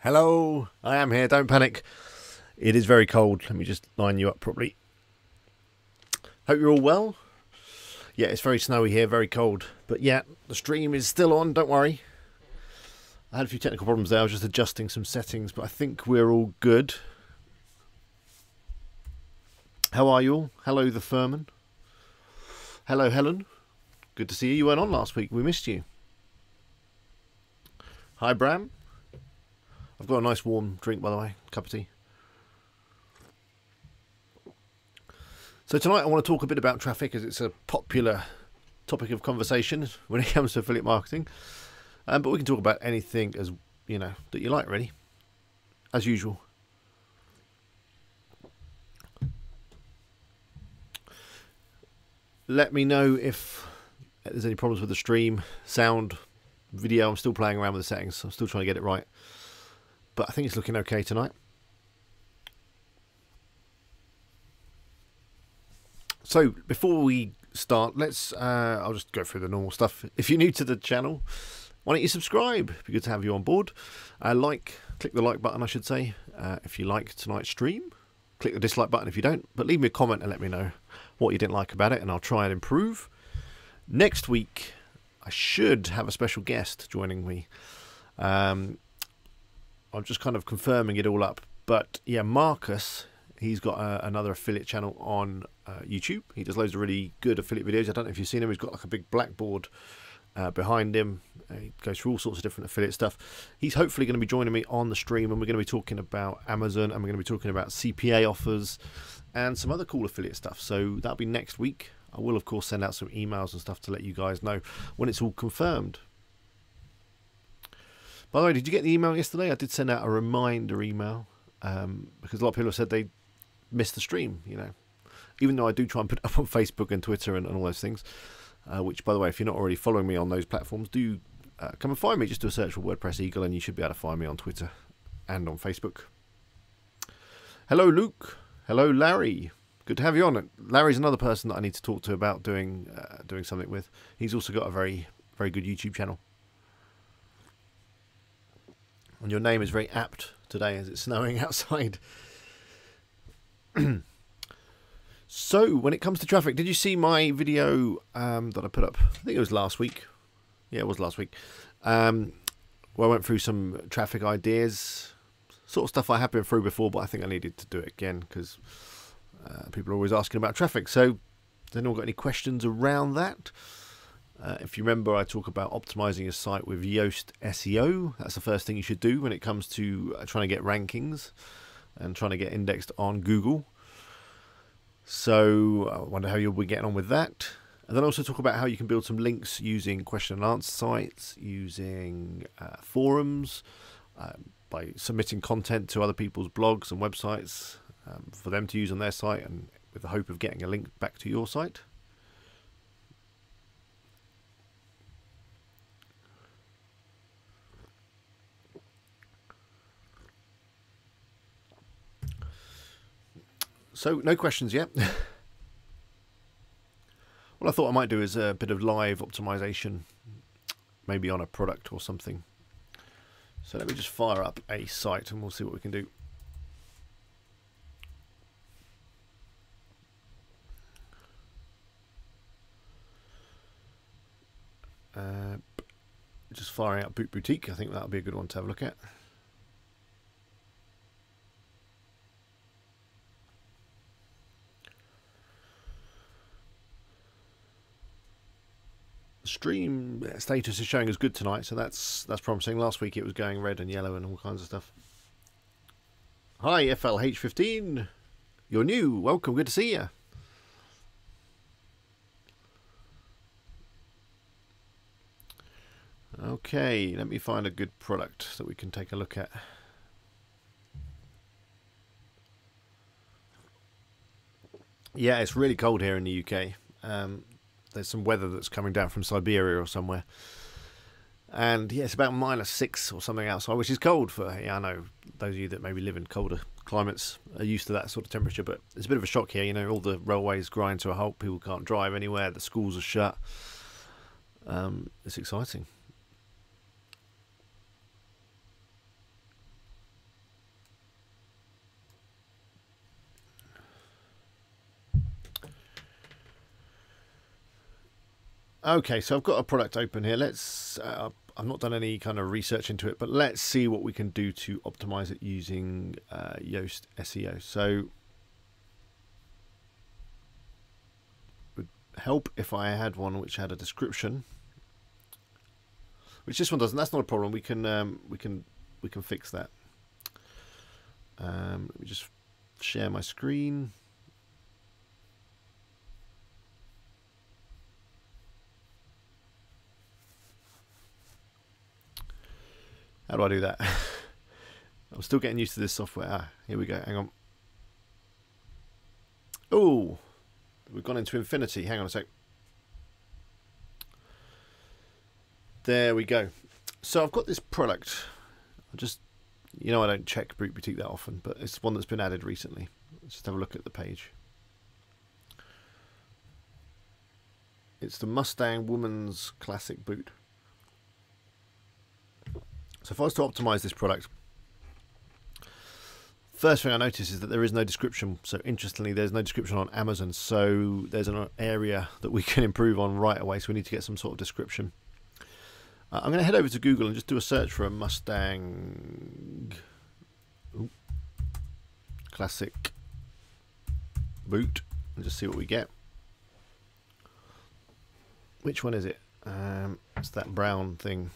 Hello, I am here, don't panic. It is very cold. Let me just line you up properly. Hope you're all well. Yeah, it's very snowy here, very cold. But yeah, the stream is still on, don't worry. I had a few technical problems there, I was just adjusting some settings, but I think we're all good. How are you all? Hello, the Furman. Hello, Helen. Good to see you. You weren't on last week, we missed you. Hi, Bram. I've got a nice warm drink, by the way, cup of tea. So tonight I want to talk a bit about traffic, as it's a popular topic of conversation when it comes to affiliate marketing. But we can talk about anything as that you like, really, as usual. Let me know if there's any problems with the stream, sound, video. I'm still playing around with the settings, so I'm still trying to get it right. But I think it's looking okay tonight. So before we start, I'll just go through the normal stuff. If you're new to the channel, why don't you subscribe? It'd be good to have you on board. Click the like button, I should say, if you like tonight's stream. Click the dislike button if you don't, but leave me a comment and let me know what you didn't like about it, and I'll try and improve. Next week, I should have a special guest joining me. I'm just kind of confirming it all up. But yeah, Marcus, he's got another affiliate channel on YouTube. He does loads of really good affiliate videos. I don't know if you've seen him. He's got like a big blackboard behind him. He goes through all sorts of different affiliate stuff. He's hopefully going to be joining me on the stream, and we're going to be talking about Amazon, and we're going to be talking about CPA offers and some other cool affiliate stuff. So that'll be next week. I will, of course, send out some emails and stuff to let you guys know when it's all confirmed. By the way, did you get the email yesterday? I did send out a reminder email because a lot of people have said they missed the stream, even though I do try and put it up on Facebook and Twitter and all those things, which, by the way, if you're not already following me on those platforms, do come and find me. Just do a search for WordPress Eagle and you should be able to find me on Twitter and on Facebook. Hello, Luke. Hello, Larry. Good to have you on. Larry's another person that I need to talk to about doing something with. He's also got a very, very good YouTube channel. And your name is very apt today as it's snowing outside. So, when it comes to traffic, did you see my video that I put up? I think it was last week. Yeah, it was last week. Where I went through some traffic ideas. Sort of stuff I have been through before, but I think I needed to do it again because people are always asking about traffic. So, has anyone got any questions around that? If you remember, I talk about optimizing your site with Yoast SEO. That's the first thing you should do when it comes to trying to get rankings and trying to get indexed on Google. So I wonder how you'll be getting on with that. And then also talk about how you can build some links using question and answer sites, using forums, by submitting content to other people's blogs and websites for them to use on their site, and with the hope of getting a link back to your site. So, no questions yet. What I thought I might do is a bit of live optimization, maybe on a product or something. So let me just fire up a site and we'll see what we can do. Just firing up Boot Boutique. I think that'll be a good one to have a look at. Stream status is showing as good tonight, so that's promising. Last week it was going red and yellow and all kinds of stuff. Hi FLH15, you're new, welcome, good to see you. Okay, let me find a good product that we can take a look at. Yeah, it's really cold here in the UK. There's some weather that's coming down from Siberia or somewhere. And yeah, it's about -6 or something outside, which is cold for, I know those of you that maybe live in colder climates are used to that sort of temperature, but it's a bit of a shock here. All the railways grind to a halt, people can't drive anywhere, the schools are shut. It's exciting. Okay, so I've got a product open here. Let's. I've not done any kind of research into it, but let's see what we can do to optimize it using Yoast SEO. So, it would help if I had one which had a description, which this one doesn't. That's not a problem. We can fix that. Let me just share my screen. How do I do that? I'm still getting used to this software. Ah, here we go. Hang on. Oh, we've gone into infinity. Hang on a sec. There we go. So I've got this product. I just, I don't check Brute Boutique that often, but it's one that's been added recently. Let's just have a look at the page. It's the Mustang Woman's Classic Boot. So if I was to optimize this product, first thing I notice is that there is no description. So interestingly, there's no description on Amazon. So there's an area that we can improve on right away. So we need to get some sort of description. I'm going to head over to Google and just do a search for a Mustang Classic boot and just see what we get. Which one is it? It's that brown thing.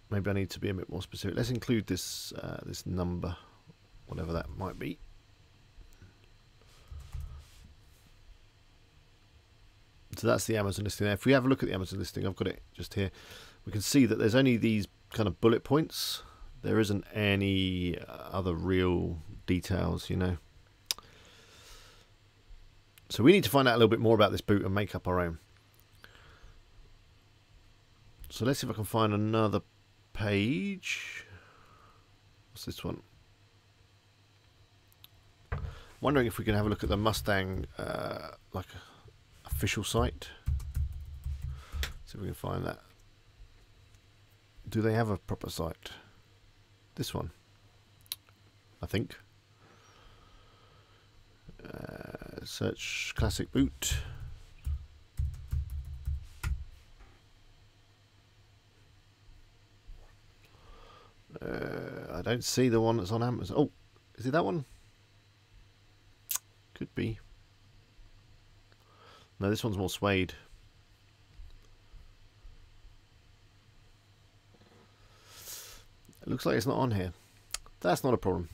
Maybe I need to be a bit more specific. Let's include this this number, whatever that might be. So that's the Amazon listing there. If we have a look at the Amazon listing, I've got it just here. We can see that there's only these kind of bullet points. There isn't any other real details, So we need to find out a little bit more about this boot and make up our own. So let's see if I can find another page. What's this one? Wondering if we can have a look at the Mustang like official site. See if we can find that. Do they have a proper site? This one, I think. Search classic boot. I don't see the one that's on Amazon. Oh, is it that one? Could be. No, this one's more suede. It looks like it's not on here. That's not a problem.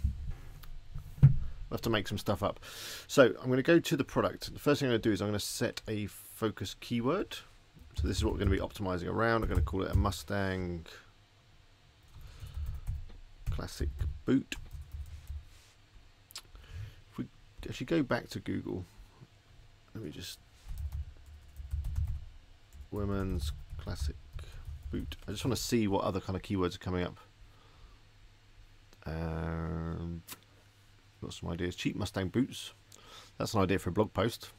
We'll have to make some stuff up. So I'm going to go to the product. The first thing I'm going to do is I'm going to set a focus keyword. So this is what we're going to be optimizing around. I'm going to call it a Mustang Classic boot. If we actually go back to Google, let me just Women's Classic boot. I just want to see what other kind of keywords are coming up. Got some ideas. Cheap Mustang boots. That's an idea for a blog post.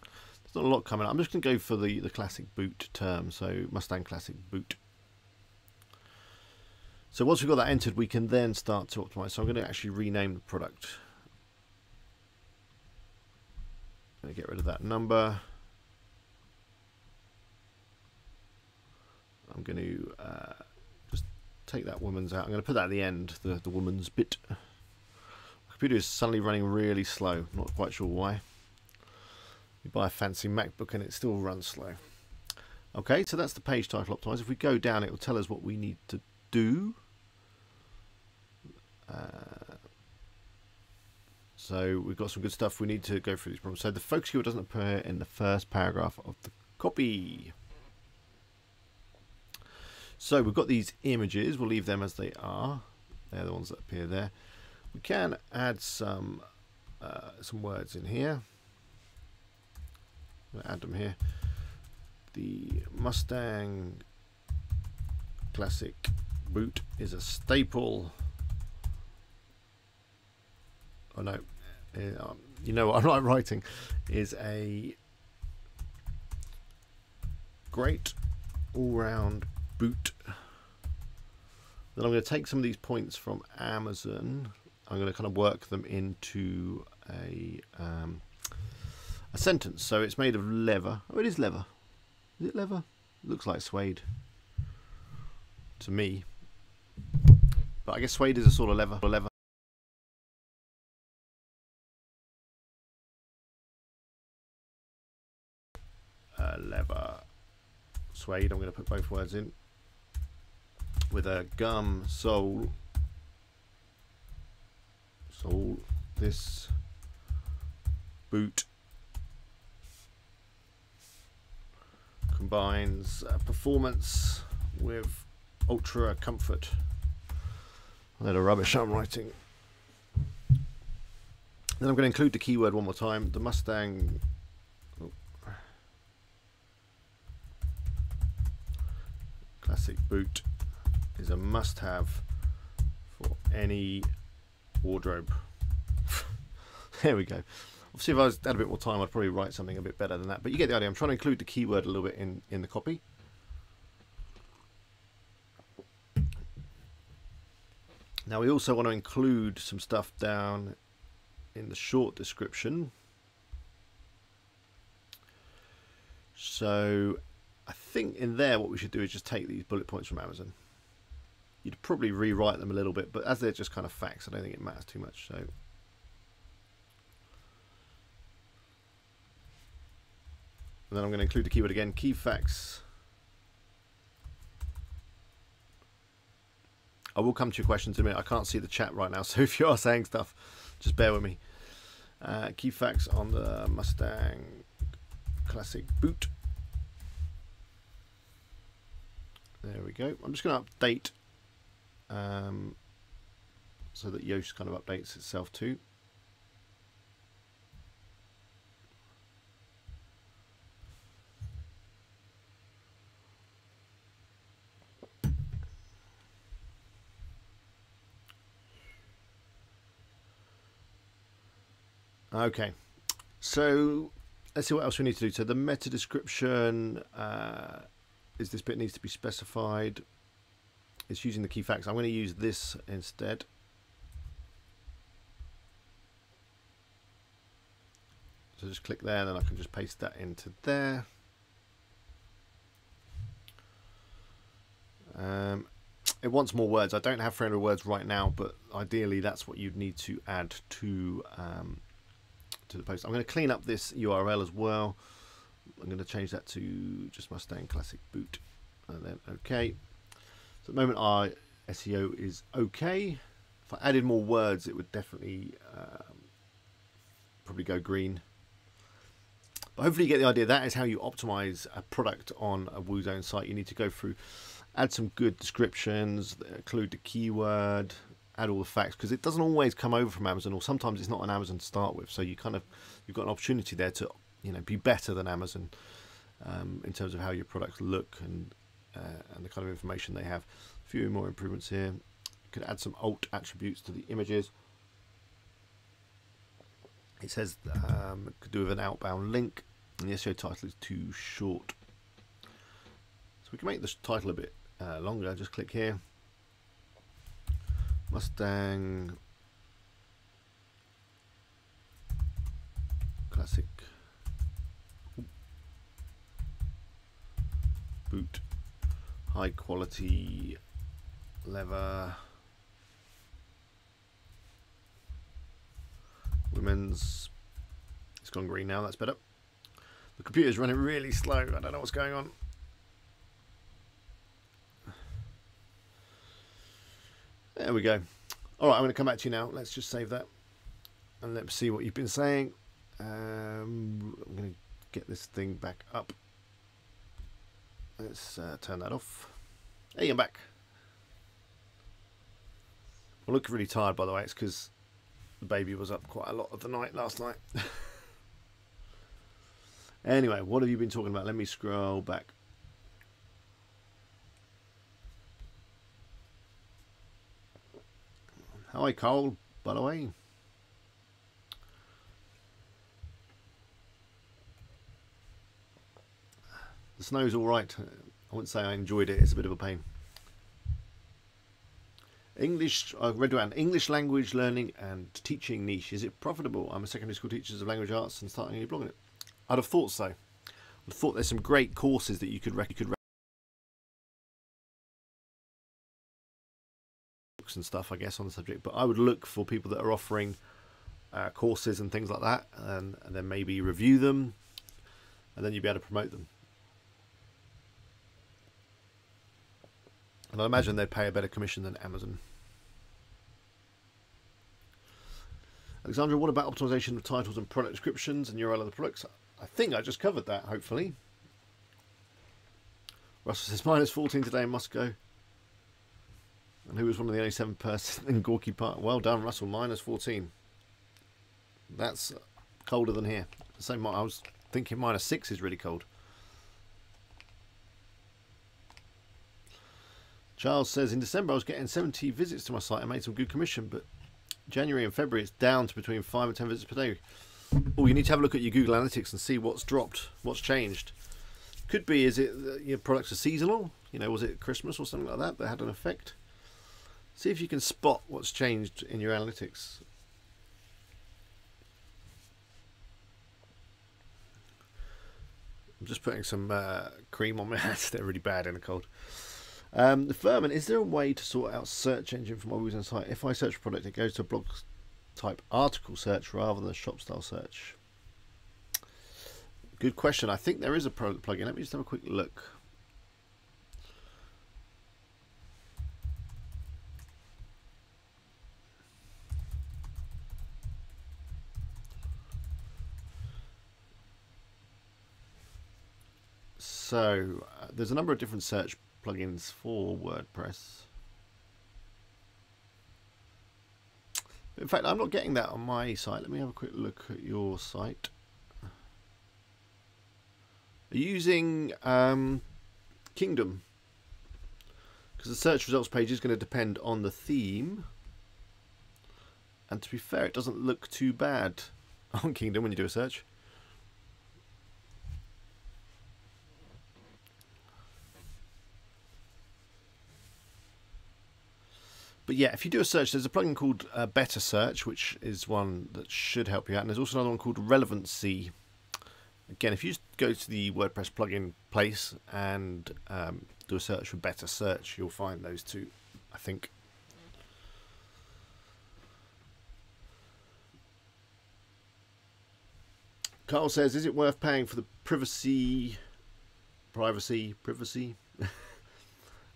There's not a lot coming up. I'm just going to go for the classic boot term. So Mustang Classic boot. So once we've got that entered, we can then start to optimize. So I'm going to actually rename the product. I'm going to get rid of that number. I'm going to just take that woman's out. I'm going to put that at the end, the woman's bit. My computer is suddenly running really slow. Not quite sure why. You buy a fancy MacBook and it still runs slow. Okay, so that's the page title optimize. If we go down, it will tell us what we need to do. So we've got some good stuff. We need to go through these problems. So the focus keyword doesn't appear in the first paragraph of the copy. So we've got these images. We'll leave them as they are. They're the ones that appear there. We can add some words in here. I'm going to add them here. The Mustang Classic boot is a staple. Oh no, you know what I'm writing is a great all-round boot. Then I'm going to take some of these points from Amazon. I'm going to kind of work them into a a sentence. So it's made of leather. Oh, it is leather. Is it leather? It looks like suede to me. But I guess suede is a sort of leather. Leather. Suede. I'm going to put both words in. With a gum sole. This boot combines performance with ultra comfort. A load of rubbish I'm writing. Then I'm going to include the keyword one more time. The Mustang. Classic boot is a must-have for any wardrobe. There we go. Obviously, if I had a bit more time, I'd probably write something a bit better than that. But you get the idea. I'm trying to include the keyword a little bit in the copy. Now we also want to include some stuff down in the short description. So I think in there what we should do is just take these bullet points from Amazon. You'd probably rewrite them a little bit, but as they're just kind of facts, I don't think it matters too much. So and then I'm going to include the keyword again, key facts. I will come to your questions in a minute. I can't see the chat right now, so if you are saying stuff, just bear with me. Key facts on the Mustang Classic boot. There we go. I'm just going to update so that Yoast kind of updates itself too. Okay, so let's see what else we need to do. So the meta description is this bit needs to be specified. It's using the key facts. I'm going to use this instead. So just click there, and then I can just paste that into there. It wants more words. I don't have 300 words right now, but ideally that's what you'd need to add to the post. I'm going to clean up this URL as well. I'm going to change that to just Mustang Classic boot, and then OK. So at the moment our SEO is OK. If I added more words, it would definitely probably go green. But hopefully you get the idea. That is how you optimize a product on a WooZone site. You need to go through, add some good descriptions, include the keyword, add all the facts, because it doesn't always come over from Amazon, or sometimes it's not on Amazon to start with. So you've got an opportunity there to be better than Amazon in terms of how your products look and the kind of information they have. A few more improvements here. You could add some alt attributes to the images. It says could do with an outbound link, and the SEO title is too short. So we can make this title a bit longer. Just click here. Mustang Classic boot, high quality leather, women's. It's gone green now, that's better. The computer's running really slow. I don't know what's going on. There we go. All right, I'm going to come back to you now. Let's just save that and let's see what you've been saying. I'm going to get this thing back up. Let's turn that off. Hey, I'm back. I look really tired, by the way. It's because the baby was up quite a lot of the night last night. Anyway, what have you been talking about? Let me scroll back. Hi, Cole, by the way. The snow's all right. I wouldn't say I enjoyed it. It's a bit of a pain. English, I read around English language learning and teaching niche. Is it profitable? I'm a secondary school teacher of language arts and starting a new blog on it. I'd have thought so. I thought there's some great courses that you could books and stuff, I guess, on the subject. But I would look for people that are offering courses and things like that, and then maybe review them, and then you'd be able to promote them. And I imagine they'd pay a better commission than Amazon. Alexandra, what about optimization of titles and product descriptions and URL of the products? I think I just covered that, hopefully. Russell says, minus 14 today in Moscow. And who was one of the only 7 person in Gorky Park? Well done, Russell, minus 14. That's colder than here. Same, I was thinking minus 6 is really cold. Charles says, in December I was getting 70 visits to my site and made some good commission, but January and February it's down to between 5 and 10 visits per day. Oh, you need to have a look at your Google Analytics and see what's dropped, what's changed. Could be, is it that your products are seasonal? You know, was it Christmas or something like that had an effect? See if you can spot what's changed in your analytics. I'm just putting some cream on my hands. They're really bad in the cold. The Furman, is there a way to sort out search engine for my website site? If I search a product, it goes to a blog type article search rather than a shop style search. Good question. I think there is a product plugin. Let me just have a quick look. So there's a number of different search plugins for WordPress. In fact, I'm not getting that on my site. Let me have a quick look at your site. Are you using Kingdom? Because the search results page is going to depend on the theme. And to be fair, it doesn't look too bad on Kingdom when you do a search. But yeah, if you do a search, there's a plugin called Better Search, which is one that should help you out. And there's also another one called Relevancy. Again, if you just go to the WordPress plugin place and do a search for Better Search, you'll find those two, I think. Carl says, is it worth paying for the privacy,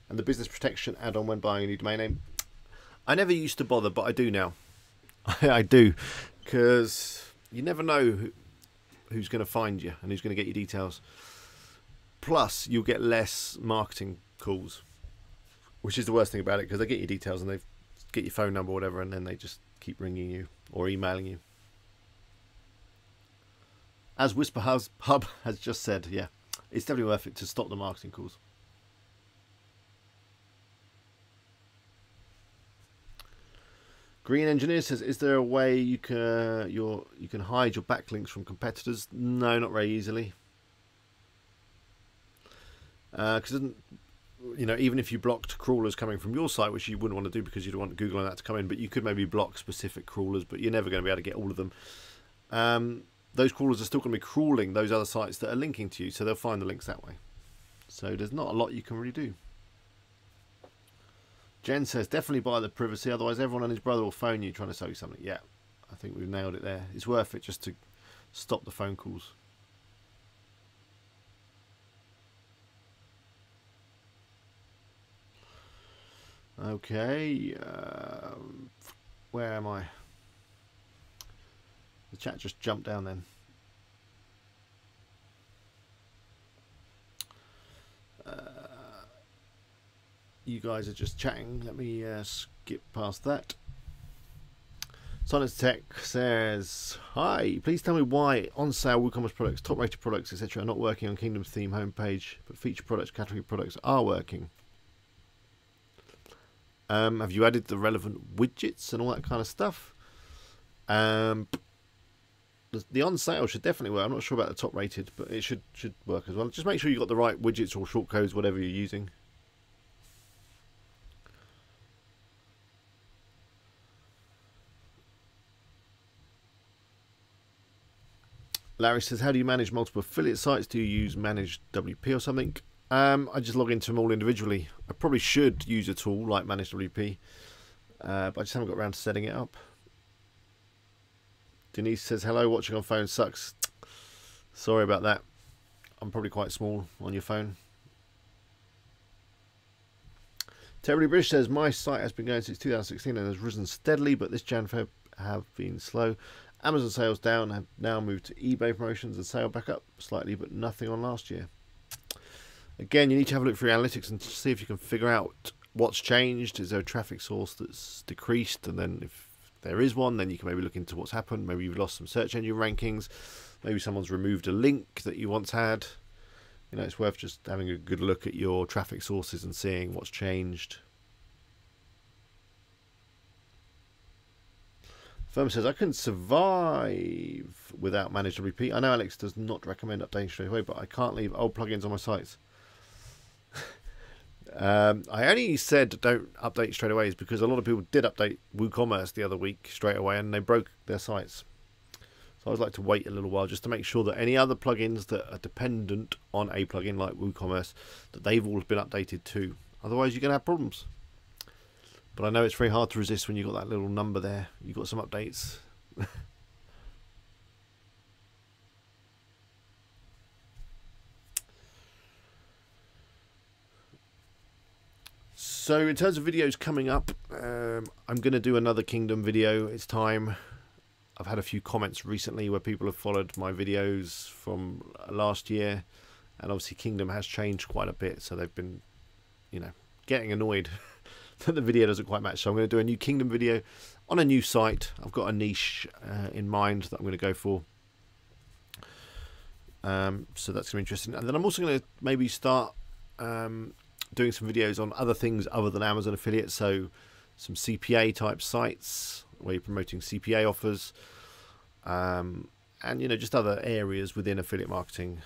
and the business protection add-on when buying a new domain name? I never used to bother, but I do now. I do, because you never know who's going to find you and who's going to get your details. Plus, you'll get less marketing calls, which is the worst thing about it, because they get your details and they get your phone number or whatever, and then they just keep ringing you or emailing you. As Whisper Hub has just said, yeah, it's definitely worth it to stop the marketing calls. Green Engineer says, is there a way you can hide your backlinks from competitors? No, not very easily. Because you know, even if you blocked crawlers coming from your site, which you wouldn't want to do because you'd want Google and that to come in, but you could maybe block specific crawlers, but you're never going to be able to get all of them. Those crawlers are still going to be crawling those other sites that are linking to you, so they'll find the links that way. So there's not a lot you can really do. Jen says, definitely buy the privacy, otherwise everyone and his brother will phone you trying to sell you something. Yeah, I think we've nailed it there. It's worth it just to stop the phone calls. Okay, where am I? The chat just jumped down then. You guys are just chatting. Let me skip past that. Silence Tech says, hi, please tell me why on sale WooCommerce products, top rated products, etc. are not working on Kingdom's theme homepage, but feature products, category products are working. Have you added the relevant widgets and all that kind of stuff? The on sale should definitely work. I'm not sure about the top rated, but it should work as well. Just make sure you've got the right widgets or shortcodes, whatever you're using. Larry says, how do you manage multiple affiliate sites? Do you use Managed WP or something? I just log into them all individually. I probably should use a tool like Managed WP, but I just haven't got around to setting it up. Denise says, hello, watching on phone sucks. Sorry about that. I'm probably quite small on your phone. Terribly British says, my site has been going since 2016 and has risen steadily, but this Jan-Feb have been slow. Amazon sales down, have now moved to eBay promotions and sale back up slightly, but nothing on last year. Again, you need to have a look through analytics and see if you can figure out what's changed. Is there a traffic source that's decreased? And then if there is one, then you can maybe look into what's happened. Maybe you've lost some search engine rankings. Maybe someone's removed a link that you once had. You know, it's worth just having a good look at your traffic sources and seeing what's changed. Firm says, I couldn't survive without Managed WP. I know Alex does not recommend updating straight away, but I can't leave old plugins on my sites. I only said don't update straight away is because a lot of people did update WooCommerce the other week straight away and they broke their sites. So I'd like to wait a little while just to make sure that any other plugins that are dependent on a plugin like WooCommerce, that they've all been updated too. Otherwise you're going to have problems. But I know it's very hard to resist when you've got that little number there. You've got some updates. So in terms of videos coming up, I'm going to do another Kingdom video. It's time. I've had a few comments recently where people have followed my videos from last year. And obviously Kingdom has changed quite a bit. So they've been, you know, getting annoyed that the video doesn't quite match. So I'm going to do a new Kingdom video on a new site. I've got a niche in mind that I'm going to go for. So that's going to be interesting. And then I'm also going to maybe start doing some videos on other things other than Amazon affiliates. So some CPA type sites where you're promoting CPA offers. And, you know, just other areas within affiliate marketing,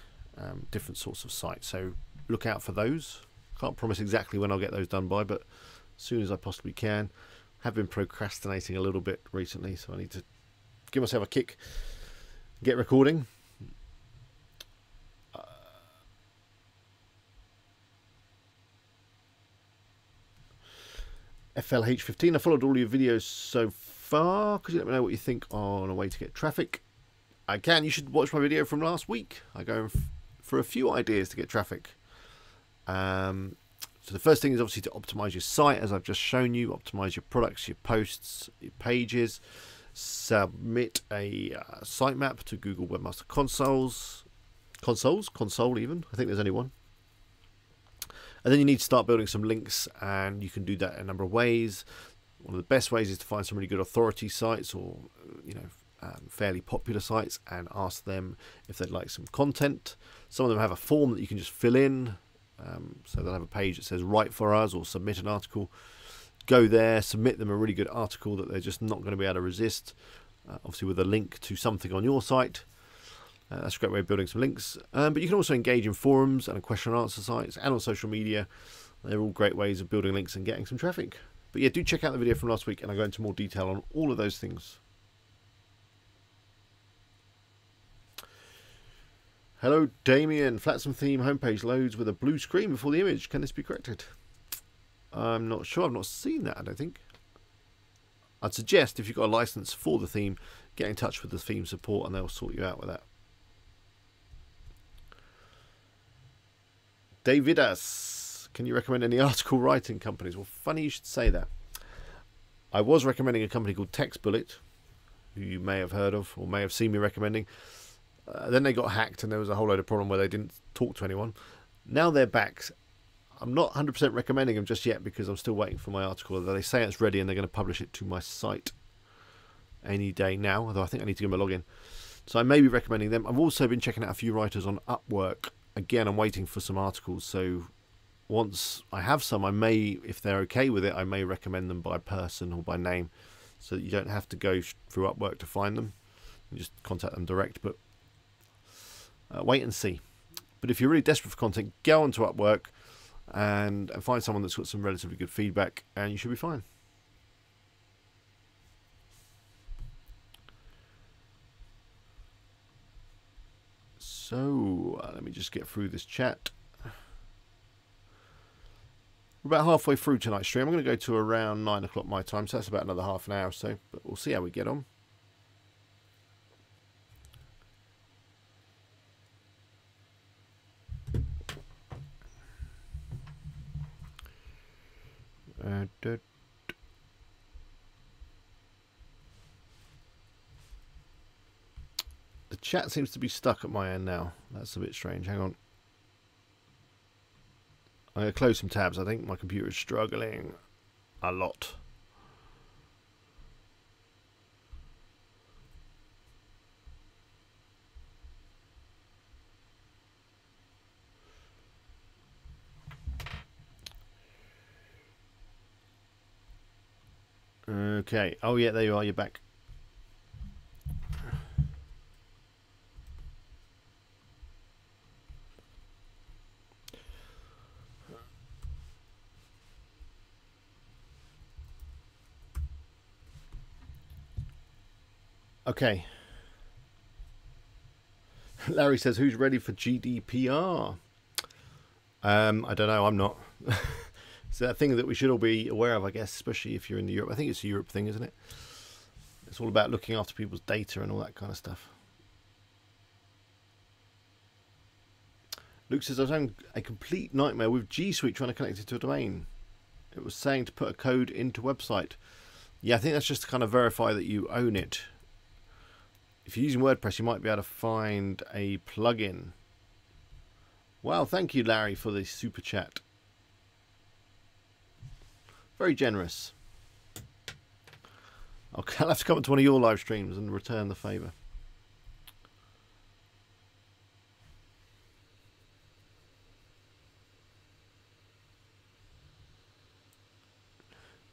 different sorts of sites. So look out for those. Can't promise exactly when I'll get those done by, but as soon as I possibly can. Have been procrastinating a little bit recently, so I need to give myself a kick, get recording. FLH15, I followed all your videos so far. Could you let me know what you think on a way to get traffic? I can. You should watch my video from last week. I go for a few ideas to get traffic. So the first thing is obviously to optimize your site, as I've just shown you. Optimize your products, your posts, your pages. Submit a sitemap to Google Webmaster Console even. I think there's only one. And then you need to start building some links, and you can do that in a number of ways. One of the best ways is to find some really good authority sites, or you know, fairly popular sites, and ask them if they'd like some content. Some of them have a form that you can just fill in. So they'll have a page that says write for us or submit an article. Go there, submit them a really good article that they're just not going to be able to resist, obviously with a link to something on your site. That's a great way of building some links. But you can also engage in forums and question and answer sites and on social media. They're all great ways of building links and getting some traffic. But yeah, do check out the video from last week and I'll go into more detail on all of those things. Hello Damien, Flatsome theme homepage loads with a blue screen before the image. Can this be corrected? I'm not sure. I've not seen that, I don't think. I'd suggest if you've got a license for the theme, get in touch with the theme support and they'll sort you out with that. Davidas, can you recommend any article writing companies? Well, funny you should say that. I was recommending a company called TextBullet, who you may have heard of or may have seen me recommending. Then they got hacked and there was a whole load of problem where they didn't talk to anyone. Now they're back. I'm not 100% recommending them just yet because I'm still waiting for my article. They say it's ready and they're going to publish it to my site any day now, although I think I need to give them a login. So I may be recommending them. I've also been checking out a few writers on Upwork. Again, I'm waiting for some articles. So once I have some, I may, if they're okay with it, I may recommend them by person or by name so that you don't have to go through Upwork to find them. You just contact them direct. But wait and see. But if you're really desperate for content, go onto Upwork and find someone that's got some relatively good feedback and you should be fine. So let me just get through this chat. We're about halfway through tonight's stream. I'm going to go to around 9 o'clock my time, so that's about another half an hour or so. But we'll see how we get on. The chat seems to be stuck at my end now. That's a bit strange. Hang on. I'm going to close some tabs. I think my computer is struggling a lot. Okay. Oh, yeah, there you are. You're back. Okay. Larry says, who's ready for GDPR? I don't know. I'm not. It's that thing that we should all be aware of, I guess, especially if you're in Europe. I think it's a Europe thing, isn't it? It's all about looking after people's data and all that kind of stuff. Luke says, I was having a complete nightmare with G Suite trying to connect it to a domain. It was saying to put a code into website. Yeah, I think that's just to kind of verify that you own it. If you're using WordPress, you might be able to find a plugin. Wow, thank you, Larry, for the super chat. Very generous. I'll have to come to one of your live streams and return the favour.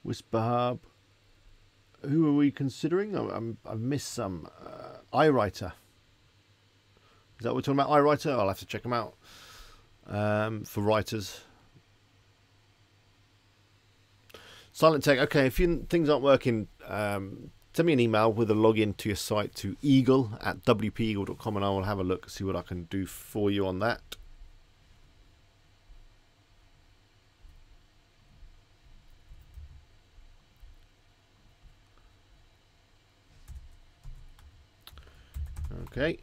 Whisper Hub. Who are we considering? I've missed some. iWriter. Is that what we're talking about? iWriter? I'll have to check them out. For writers. Silent Tech. Okay, if things aren't working, send me an email with a login to your site to eagle@wpeagle.com and I will have a look, see what I can do for you on that. Okay.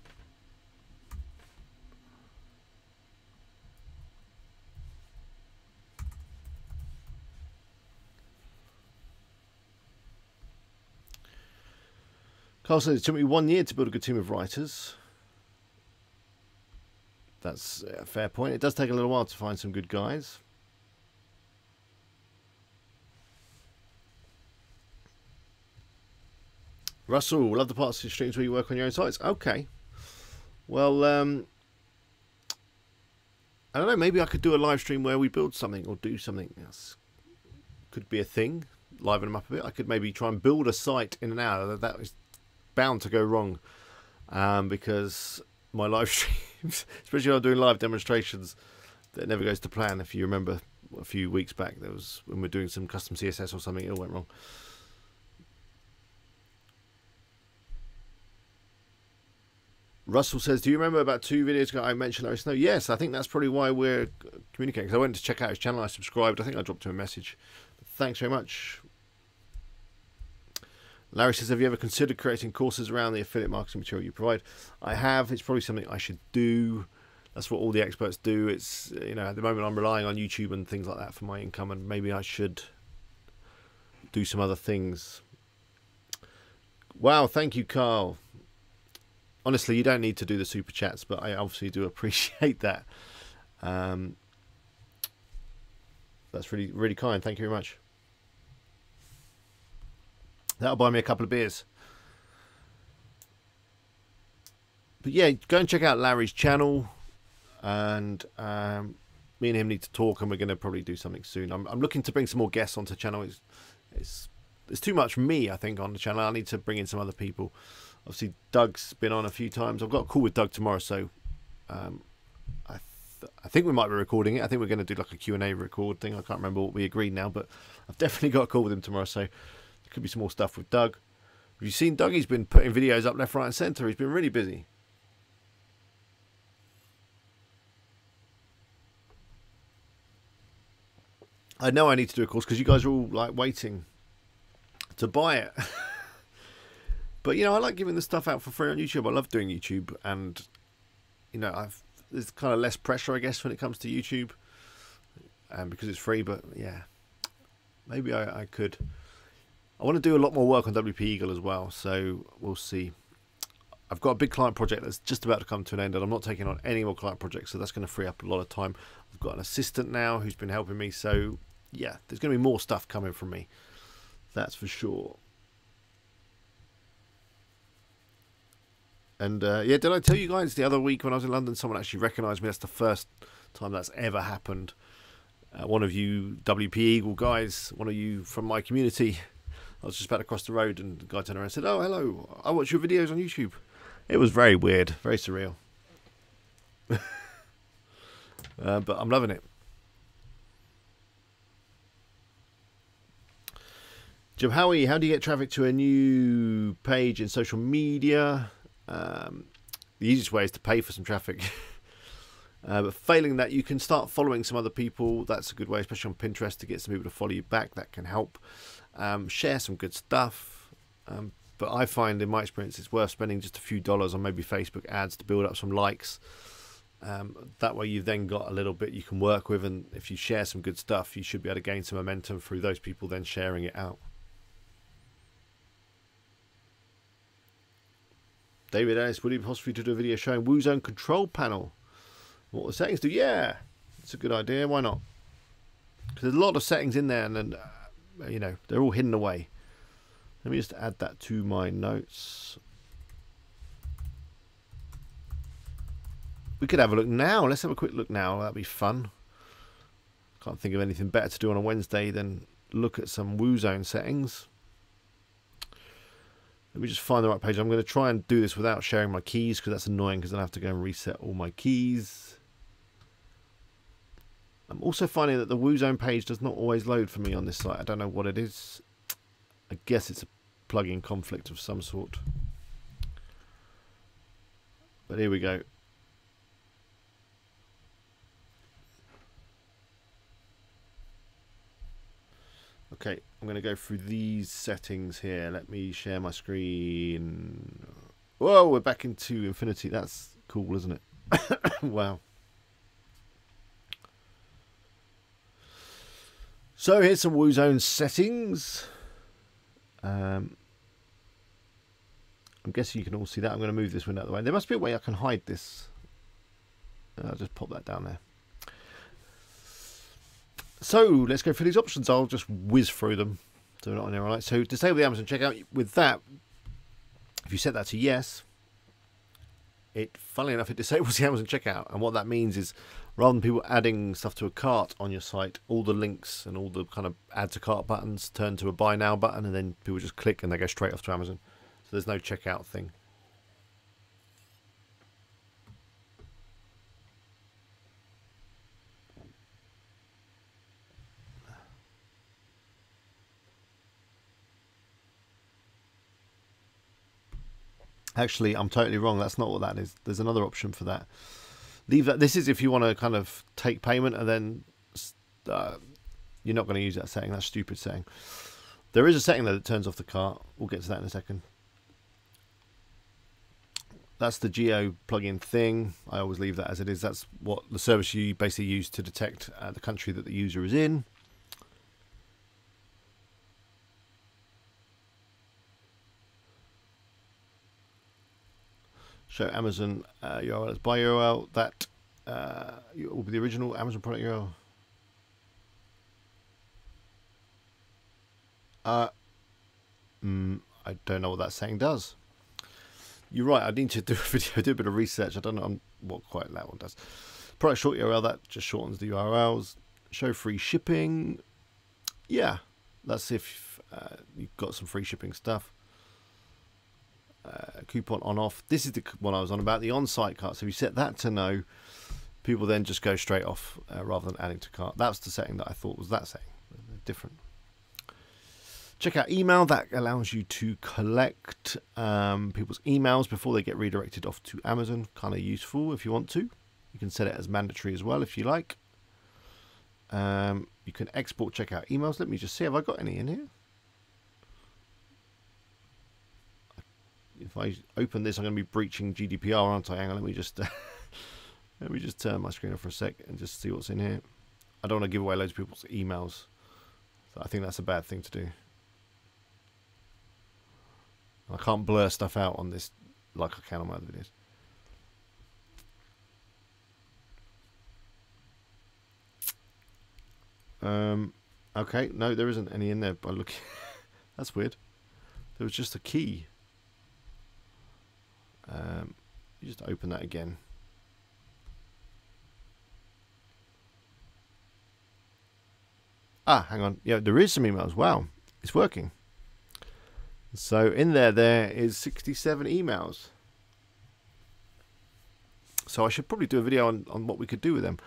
Carl says it took me 1 year to build a good team of writers. That's a fair point. It does take a little while to find some good guys. Russell, love the parts of your streams where you work on your own sites. Okay. Well, I don't know. Maybe I could do a live stream where we build something or do something else. Could be a thing. Liven them up a bit. I could maybe try and build a site in an hour. That is bound to go wrong because my live streams, especially when I'm doing live demonstrations, that never goes to plan. If you remember a few weeks back, there was when we were doing some custom CSS or something, it all went wrong. Russell says, do you remember about 2 videos ago I mentioned Larry Snow? Yes, I think that's probably why we're communicating. Because I went to check out his channel, I subscribed. I think I dropped him a message. But thanks very much. Larry says, have you ever considered creating courses around the affiliate marketing material you provide? I have. It's probably something I should do. That's what all the experts do. It's, you know, at the moment I'm relying on YouTube and things like that for my income, and maybe I should do some other things. Wow, thank you, Carl. Honestly, you don't need to do the super chats, but I obviously do appreciate that. That's really, really kind. Thank you very much. That'll buy me a couple of beers. But yeah, go and check out Larry's channel, and me and him need to talk, and we're going to probably do something soon. I'm looking to bring some more guests onto the channel. It's too much me, I think, on the channel. I need to bring in some other people. Obviously, Doug's been on a few times. I've got a call with Doug tomorrow, so I think we might be recording it. I think we're going to do like a Q&A record thing. I can't remember what we agreed now, but I've definitely got a call with him tomorrow, so there could be some more stuff with Doug. Have you seen Doug? He's been putting videos up left, right, and centre. He's been really busy. I know I need to do a course because you guys are all like waiting to buy it. But you know, I like giving the stuff out for free on YouTube. I love doing YouTube, and you know, there's kind of less pressure, I guess, when it comes to YouTube, because it's free. But yeah, maybe I could. I want to do a lot more work on WP Eagle as well, so we'll see. I've got a big client project that's just about to come to an end, and I'm not taking on any more client projects, so that's going to free up a lot of time. I've got an assistant now who's been helping me, so yeah, there's going to be more stuff coming from me. That's for sure. And yeah, did I tell you guys the other week when I was in London, someone actually recognised me? That's the first time that's ever happened. One of you WP Eagle guys, one of you from my community, I was just about to cross the road and the guy turned around and said, "Oh, hello, I watch your videos on YouTube." It was very weird, very surreal. But I'm loving it. Jim Howie, how do you get traffic to a new page in social media? The easiest way is to pay for some traffic. But failing that, you can start following some other people. That's a good way, especially on Pinterest, to get some people to follow you back. That can help. Share some good stuff. But I find, in my experience, it's worth spending just a few dollars on maybe Facebook ads to build up some likes. That way you've then got a little bit you can work with, and if you share some good stuff, you should be able to gain some momentum through those people then sharing it out. David Ellis, would it be possible for you to do a video showing WooZone control panel? What the settings do? Yeah, it's a good idea. Why not? Because there's a lot of settings in there, and then you know, they're all hidden away. Let me just add that to my notes. We could have a look now. Let's have a quick look now. That'd be fun. Can't think of anything better to do on a Wednesday than look at some WooZone settings. Let me just find the right page. I'm going to try and do this without sharing my keys, because that's annoying, because then I have to go and reset all my keys. I'm also finding that the WooZone page does not always load for me on this site. I don't know what it is. I guess it's a plugin conflict of some sort. But here we go. Okay, I'm going to go through these settings here. Let me share my screen. Whoa, we're back into infinity. That's cool, isn't it? Wow. So here's some WooZone settings. I'm guessing you can all see that. I'm going to move this window out of the way. There must be a way I can hide this. I'll just pop that down there. So let's go through these options. I'll just whiz through them so we're not on there all night. So disable the Amazon checkout. With that, if you set that to yes, funnily enough, it disables the Amazon checkout. And what that means is, rather than people adding stuff to a cart on your site, all the links and all the kind of add to cart buttons turn to a buy now button, and then people just click and they go straight off to Amazon. So there's no checkout thing. Actually, I'm totally wrong. That's not what that is. There's another option for that. Leave that. This is if you want to kind of take payment and then you're not going to use that setting. That's a stupid setting. There is a setting that turns off the cart. We'll get to that in a second. That's the geo plugin thing. I always leave that as it is. That's what the service you basically use to detect the country that the user is in. Show Amazon URL as buy URL. That will be the original Amazon product URL. I don't know what that saying does. You're right. I need to do a video, do a bit of research. I don't know what quite that one does. Product short URL, that just shortens the URLs. Show free shipping. Yeah, that's if you've got some free shipping stuff. Coupon on off. This is the one I was on about, the on-site cart. So if you set that to no, people then just go straight off rather than adding to cart. That's the setting that I thought was that setting. Different. Check out email. That allows you to collect people's emails before they get redirected off to Amazon. Kind of useful if you want to. You can set it as mandatory as well if you like. You can export checkout emails. Let me just see, have I got any in here? If I open this, I'm going to be breaching GDPR, aren't I? Hang on, let me just let me just turn my screen off for a sec and just see what's in here. I don't want to give away loads of people's emails. So I think that's a bad thing to do. I can't blur stuff out on this like I can on my other videos. Okay, no, there isn't any in there. But look, that's weird. There was just a key. You just open that again. Ah, hang on. Yeah, there is some emails. Wow, it's working. So in there is 67 emails. So I should probably do a video on what we could do with them.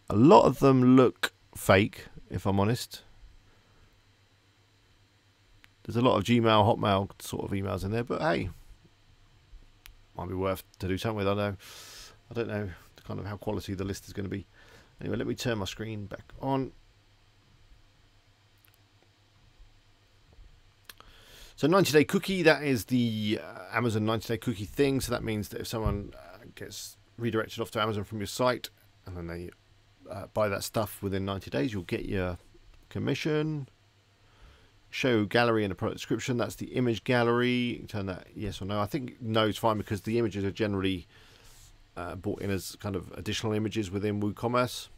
A lot of them look fake, if I'm honest. There's a lot of Gmail, Hotmail sort of emails in there, but hey, might be worth to do something with. I don't know kind of how quality the list is going to be. Anyway, let me turn my screen back on. So 90-day cookie, that is the Amazon 90-day cookie thing. So that means that if someone gets redirected off to Amazon from your site and then they buy that stuff within 90 days, you'll get your commission. Show gallery in the product description, that's the image gallery. You can turn that yes or no. I think no is fine because the images are generally brought in as kind of additional images within WooCommerce.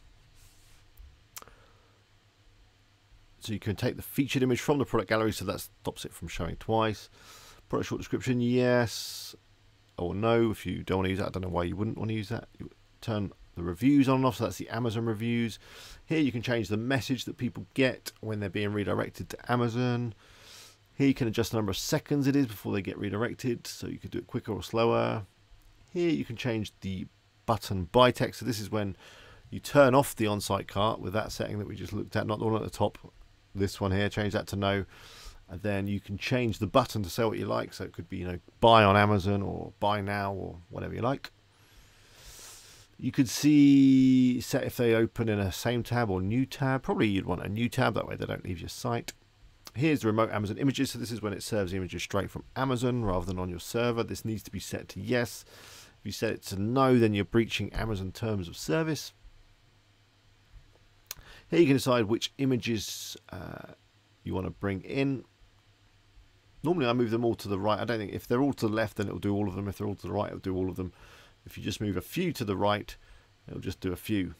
So you can take the featured image from the product gallery, so that stops it from showing twice. Product short description, yes or no. If you don't want to use that, I don't know why you wouldn't want to use that. You turn the reviews on and off, so that's the Amazon reviews. Here you can change the message that people get when they're being redirected to Amazon. Here you can adjust the number of seconds it is before they get redirected, so you can do it quicker or slower. Here you can change the button by text, so this is when you turn off the on-site cart with that setting that we just looked at, not the one at the top. This one here, change that to no, and then you can change the button to say what you like. So it could be, you know, buy on Amazon or buy now or whatever you like. You could see set if they open in a same tab or new tab. Probably you'd want a new tab, that way they don't leave your site. Here's the remote Amazon images. So this is when it serves the images straight from Amazon rather than on your server. This needs to be set to yes. If you set it to no, then you're breaching Amazon terms of service. Here you can decide which images you want to bring in. Normally I move them all to the right. I don't think if they're all to the left, then it'll do all of them. If they're all to the right, it'll do all of them. If you just move a few to the right, it'll just do a few.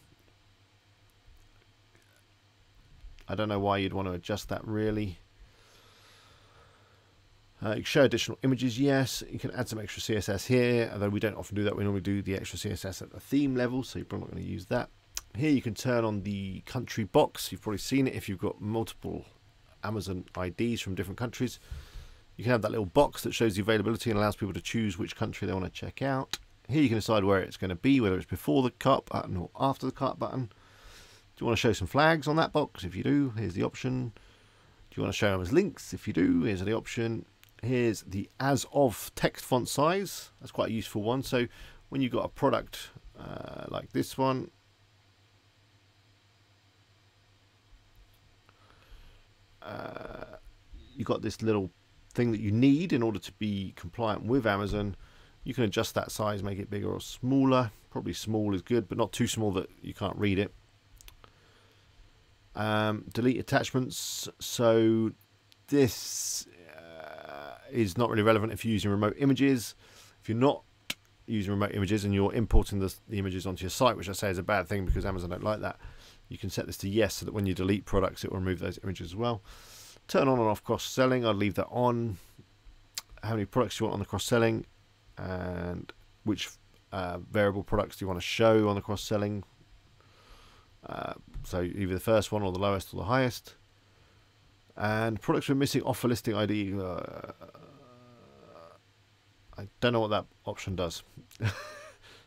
I don't know why you'd want to adjust that really. You can show additional images, yes. You can add some extra CSS here, although we don't often do that. We normally do the extra CSS at the theme level, so you're probably not going to use that. Here you can turn on the country box. You've probably seen it if you've got multiple Amazon IDs from different countries. You can have that little box that shows the availability and allows people to choose which country they want to check out. Here you can decide where it's going to be, whether it's before the cart button or after the cart button. Do you want to show some flags on that box? If you do, here's the option. Do you want to show them as links? If you do, here's the option. Here's the as of text font size. That's quite a useful one. So when you've got a product like this one, you've got this little thing that you need in order to be compliant with Amazon. You can adjust that size, make it bigger or smaller. Probably small is good, but not too small that you can't read it. Delete attachments. So this is not really relevant if you're using remote images. If you're not using remote images and you're importing the images onto your site, which I say is a bad thing because Amazon don't like that, you can set this to yes, so that when you delete products, it will remove those images as well. Turn on and off cross-selling. I'll leave that on. How many products you want on the cross-selling, and which variable products do you want to show on the cross-selling. So either the first one or the lowest or the highest. And products with missing offer listing ID. I don't know what that option does.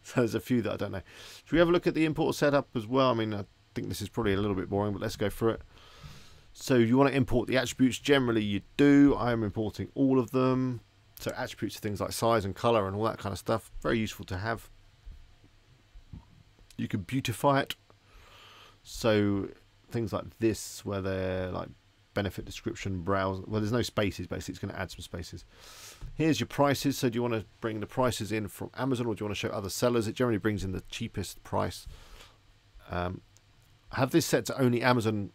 So there's a few that I don't know. Should we have a look at the import setup as well? I mean, I think this is probably a little bit boring, but let's go through it. So you want to import the attributes. Generally you do. I am importing all of them. So attributes are things like size and color and all that kind of stuff. Very useful to have. You can beautify it. So things like this, where they're like benefit description, browse, well, there's no spaces, basically it's going to add some spaces. Here's your prices. So do you want to bring the prices in from Amazon, or do you want to show other sellers? It generally brings in the cheapest price. Have this set to only Amazon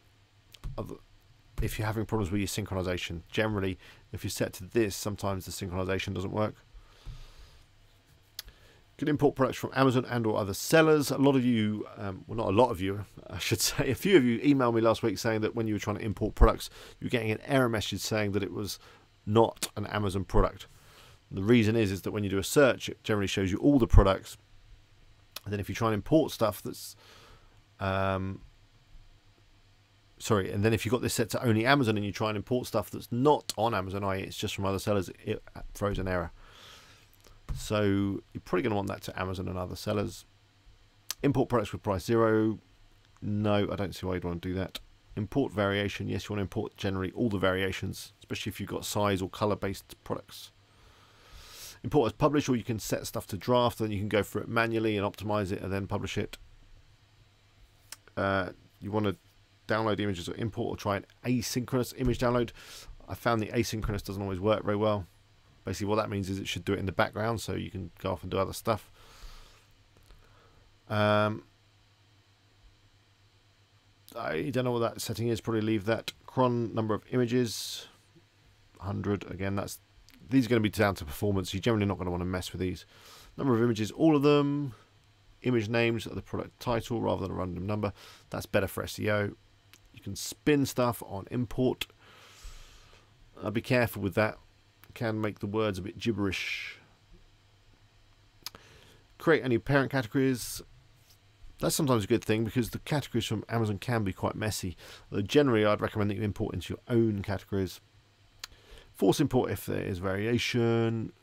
if you're having problems with your synchronization. Generally, if you set to this, sometimes the synchronization doesn't work. You can import products from Amazon and or other sellers. A lot of you, well, not a lot of you, I should say, a few of you emailed me last week saying that when you were trying to import products, you were getting an error message saying that it was not an Amazon product. And the reason is that when you do a search, it generally shows you all the products. And then if you try and import stuff that's, and then if you've got this set to only Amazon and you try and import stuff that's not on Amazon, i.e. it's just from other sellers, it throws an error. So you're probably going to want that to Amazon and other sellers. Import products with price 0. No, I don't see why you'd want to do that. Import variation. Yes, you want to import generally all the variations, especially if you've got size or color based products. Import as publish, or you can set stuff to draft, then you can go through it manually and optimize it and then publish it. You want to download images or import, or try an asynchronous image download. I found the asynchronous doesn't always work very well. Basically what that means is it should do it in the background so you can go off and do other stuff. I don't know what that setting is, probably leave that. Cron number of images 100. Again, these are going to be down to performance. You're generally not going to want to mess with these. Number of images, all of them. Image names, the product title rather than a random number. That's better for SEO. You can spin stuff on import. Be careful with that. Can make the words a bit gibberish. Create any parent categories. That's sometimes a good thing because the categories from Amazon can be quite messy. Although generally I'd recommend that you import into your own categories. Force import if there is variation.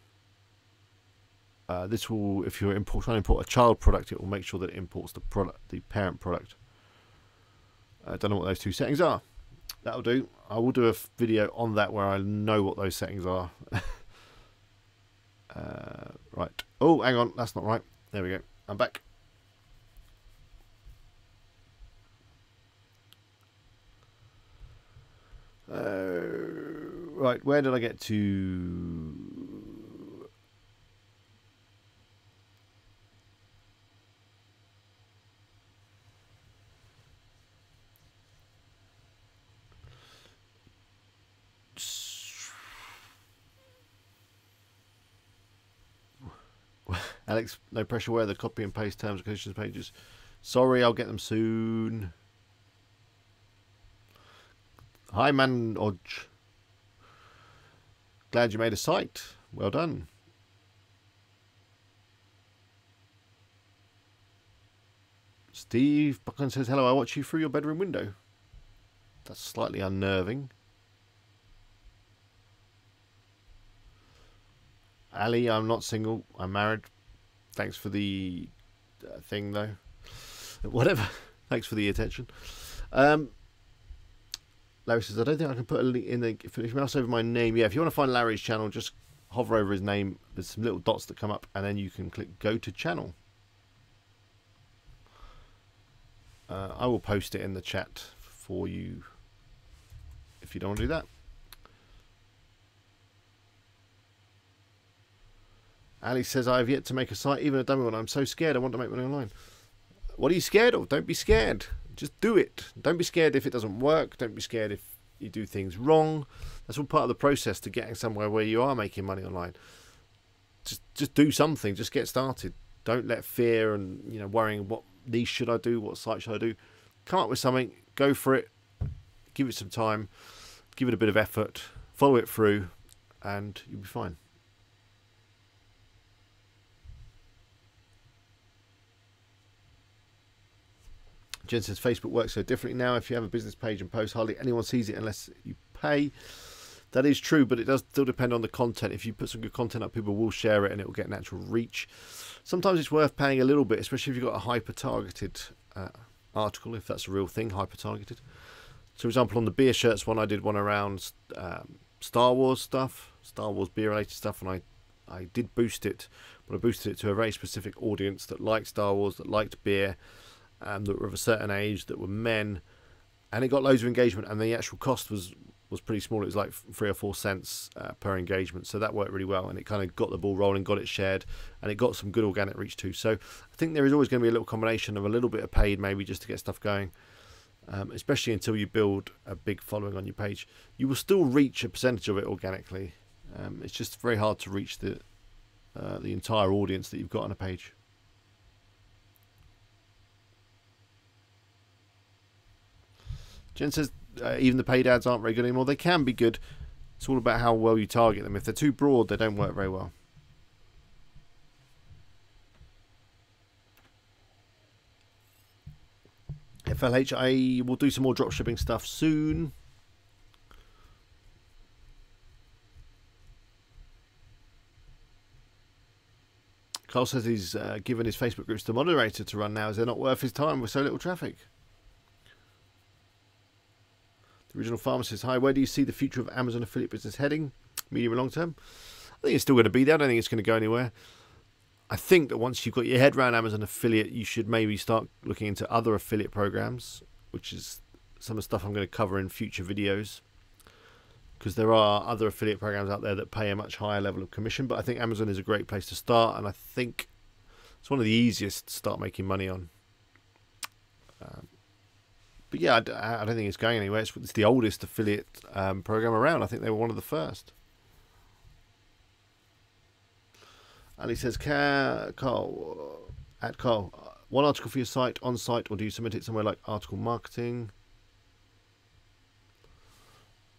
This will, if you're trying to import a child product, it will make sure that it imports the parent product. I don't know what those two settings are. That'll do. I will do a video on that where I know what those settings are. Right. Oh, hang on. That's not right. There we go. I'm back. Right. Where did I get to? Alex, no pressure. Where the copy and paste terms and conditions pages? Sorry, I'll get them soon. Hi, man. Odge. Glad you made a site. Well done. Steve Buckland says, hello, I watch you through your bedroom window. That's slightly unnerving. Ali, I'm not single. I'm married. Thanks for the thing, though. Whatever. Thanks for the attention. Larry says, I don't think I can put a link in the... If you mouse over my name, yeah, if you want to find Larry's channel, just hover over his name. There's some little dots that come up, and then you can click Go to Channel. I will post it in the chat for you if you don't want to do that. Ali says, I have yet to make a site, even a dummy one. I'm so scared. I want to make money online. What are you scared of? Don't be scared. Just do it. Don't be scared if it doesn't work. Don't be scared if you do things wrong. That's all part of the process to getting somewhere where you are making money online. Just do something. Just get started. Don't let fear and worrying what niche should I do, what site should I do. Come up with something. Go for it. Give it some time. Give it a bit of effort. Follow it through, and you'll be fine. Jen says Facebook works so differently now. If you have a business page and post, hardly anyone sees it unless you pay. That is true, but it does still depend on the content. If you put some good content up, people will share it and it will get natural reach. Sometimes it's worth paying a little bit, especially if you've got a hyper-targeted article, if that's a real thing, hyper-targeted. So, for example, on the beer shirts one, I did one around Star Wars stuff, Star Wars beer-related stuff, and I did boost it, but I boosted it to a very specific audience that liked Star Wars, that liked beer, that were of a certain age, that were men, and it got loads of engagement, and the actual cost was pretty small. It was like 3 or 4 cents per engagement, so that worked really well, and it kind of got the ball rolling, got it shared, and it got some good organic reach too. So I think there is always going to be a little combination of a little bit of paid, maybe just to get stuff going, especially until you build a big following on your page. You will still reach a percentage of it organically. It's just very hard to reach the entire audience that you've got on a page. Jen says even the paid ads aren't very good anymore. They can be good. It's all about how well you target them. If they're too broad, they don't work very well. FLH, I will do some more dropshipping stuff soon. Carl says he's given his Facebook groups to moderator to run now. Is they not worth his time with so little traffic? The original farmer says, hi, where do you see the future of Amazon affiliate business heading, medium and long term? I think it's still going to be there. I don't think it's going to go anywhere. I think that once you've got your head around Amazon affiliate, you should maybe start looking into other affiliate programs, which is some of the stuff I'm going to cover in future videos, because there are other affiliate programs out there that pay a much higher level of commission. But I think Amazon is a great place to start, and I think it's one of the easiest to start making money on. But yeah, I don't think it's going anywhere. It's the oldest affiliate program around. I think they were one of the first. Ali says, Carl, one article for your site on site, or do you submit it somewhere like article marketing?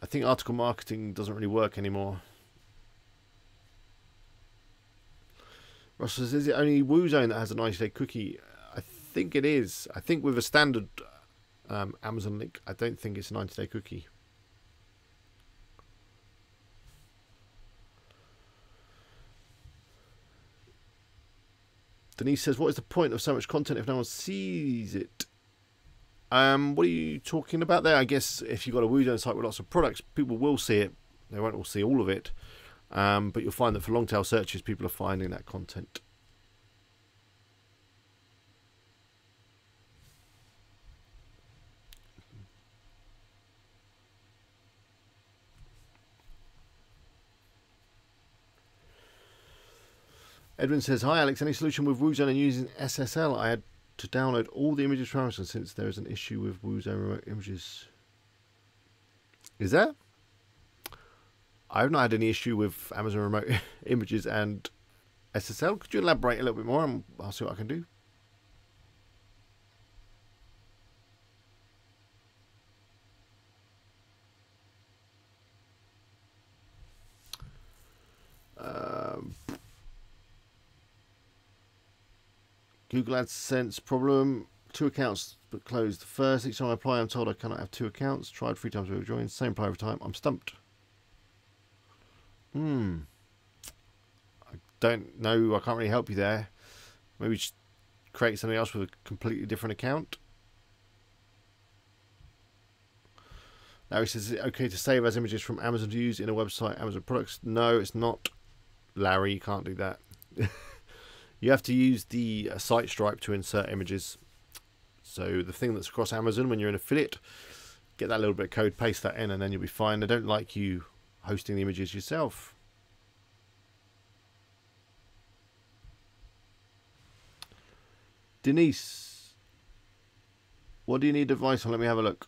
I think article marketing doesn't really work anymore. Russell says, is it only WooZone that has a 90-day cookie? I think it is. I think with a standard Amazon link, I don't think it's a 90-day cookie. Denise says, what is the point of so much content if no one sees it? What are you talking about there? I guess if you've got a WooZone site with lots of products, people will see it. They won't all see all of it. But you'll find that for long tail searches, people are finding that content. Edwin says, hi Alex, any solution with WooZone and using SSL? I had to download all the images from Amazon since there is an issue with WooZone remote images. Is there? I've not had any issue with Amazon remote images and SSL. Could you elaborate a little bit more and I'll see what I can do? Google AdSense problem. 2 accounts but closed the first. Each time I apply, I'm told I cannot have 2 accounts. Tried 3 times without joined. Same apply every time. I'm stumped. I don't know. I can't really help you there. Maybe just create something else with a completely different account. Larry says, is it okay to save as images from Amazon to use in a website, Amazon products? No, it's not. Larry, you can't do that. You have to use the site stripe to insert images. So the thing that's across Amazon when you're an affiliate, get that little bit of code, paste that in, and then you'll be fine. They don't like you hosting the images yourself. Denise, what do you need advice on? Let me have a look.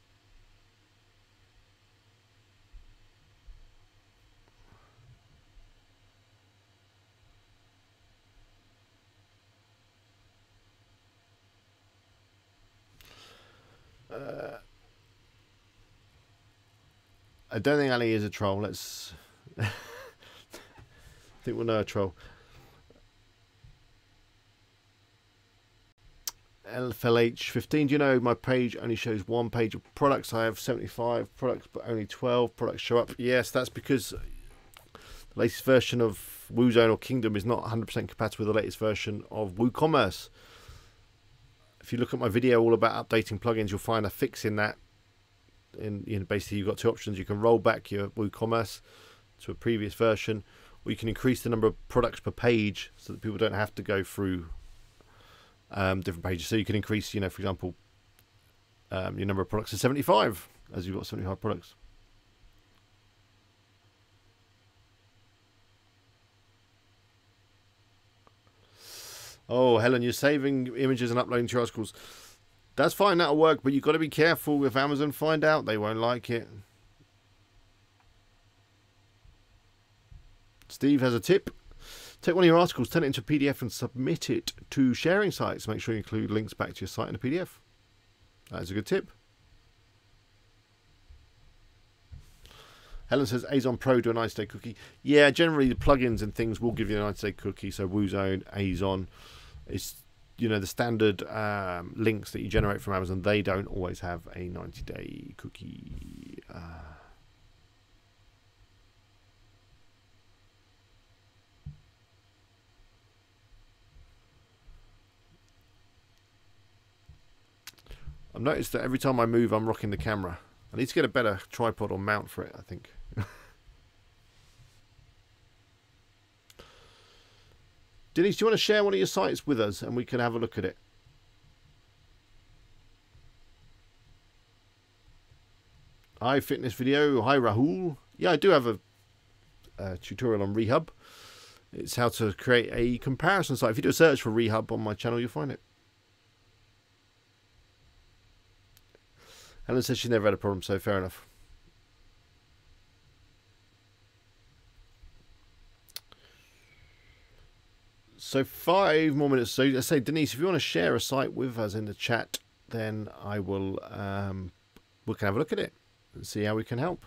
I don't think Ali is a troll. Let's I think we'll know a troll. LFLH15, do you know my page only shows 1 page of products? I have 75 products, but only 12 products show up. Yes, that's because the latest version of WooZone or Kingdom is not 100% compatible with the latest version of WooCommerce. If you look at my video all about updating plugins, you'll find a fix in that. Basically, you've got 2 options. You can roll back your WooCommerce to a previous version, or you can increase the number of products per page so that people don't have to go through different pages. So you can increase, you know, for example, your number of products to 75 as you've got 75 products. Oh, Helen, you're saving images and uploading to your articles. That's fine, that'll work, but you've got to be careful. If Amazon find out, they won't like it. Steve has a tip. Take one of your articles, turn it into a PDF and submit it to sharing sites. Make sure you include links back to your site in a PDF. That is a good tip. Helen says, Azon Pro do a 90-day cookie. Yeah, generally the plugins and things will give you a 90-day cookie. So WooZone, Azon, it's, you know, the standard links that you generate from Amazon. They don't always have a 90-day cookie. I've noticed that every time I move, I'm rocking the camera. I need to get a better tripod or mount for it, I think. Denise, do you want to share one of your sites with us and we can have a look at it? Hi, fitness video. Hi, Rahul. Yeah, I do have a tutorial on Rehub. It's how to create a comparison site. If you do a search for Rehub on my channel, you'll find it. Helen says she's never had a problem, so fair enough. So 5 more minutes. So let's say, Denise, if you want to share a site with us in the chat, then I will. We can have a look at it and see how we can help.